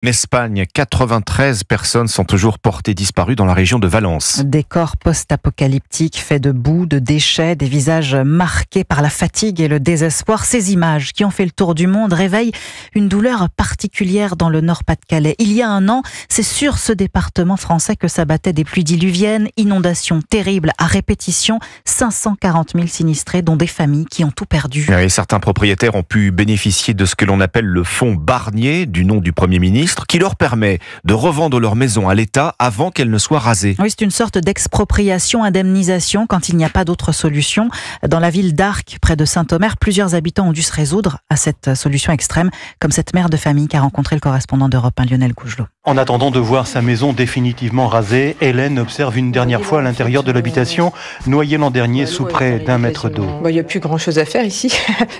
En Espagne, 93 personnes sont toujours portées disparues dans la région de Valence. Décor post-apocalyptique fait de boue, de déchets, des visages marqués par la fatigue et le désespoir. Ces images qui ont fait le tour du monde réveillent une douleur particulière dans le Nord-Pas-de-Calais. Il y a un an, c'est sur ce département français que s'abattaient des pluies diluviennes, inondations terribles à répétition, 540 000 sinistrés, dont des familles qui ont tout perdu. Et certains propriétaires ont pu bénéficier de ce que l'on appelle le fonds Barnier, du nom du Premier ministre, qui leur permet de revendre leur maison à l'État avant qu'elle ne soit rasée. Oui, c'est une sorte d'expropriation, indemnisation quand il n'y a pas d'autre solution. Dans la ville d'Arques, près de Saint-Omer, plusieurs habitants ont dû se résoudre à cette solution extrême, comme cette mère de famille qu'a rencontré le correspondant d'Europe 1, Lionel Gougelot. En attendant de voir sa maison définitivement rasée, Hélène observe une dernière fois l'intérieur de l'habitation, noyée l'an dernier sous près d'1 mètre d'eau. Il n'y a plus grand chose à faire ici.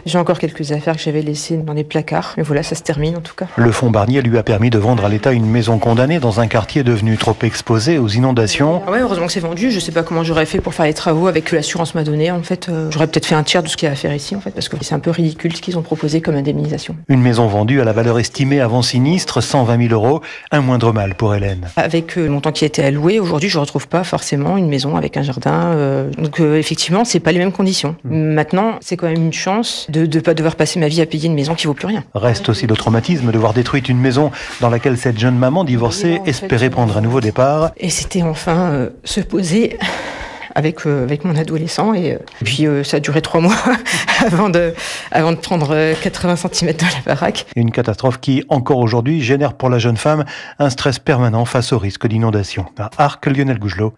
J'ai encore quelques affaires que j'avais laissées dans les placards. Mais voilà, ça se termine en tout cas. Le fonds Barnier lui a permis de vendre à l'État une maison condamnée dans un quartier devenu trop exposé aux inondations. Ouais, heureusement que c'est vendu. Je sais pas comment j'aurais fait pour faire les travaux avec que l'assurance m'a donné. En fait, j'aurais peut-être fait un tiers de ce qu'il y a à faire ici, en fait, parce que c'est un peu ridicule ce qu'ils ont proposé comme indemnisation. Une maison vendue à la valeur estimée avant sinistre, 120 000 €, un moindre mal pour Hélène. Avec le montant qui était alloué, aujourd'hui, je retrouve pas forcément une maison avec un jardin. Donc, effectivement, c'est pas les mêmes conditions. Maintenant, c'est quand même une chance de ne pas devoir passer ma vie à payer une maison qui vaut plus rien. Reste aussi le traumatisme de voir détruite une maison dans laquelle cette jeune maman divorcée espérait prendre un nouveau départ. Et c'était enfin se poser avec mon adolescent et puis ça a duré 3 mois avant de prendre 80 cm dans la baraque. Une catastrophe qui, encore aujourd'hui, génère pour la jeune femme un stress permanent face au risque d'inondation. À Arques, Lionel Gougelot.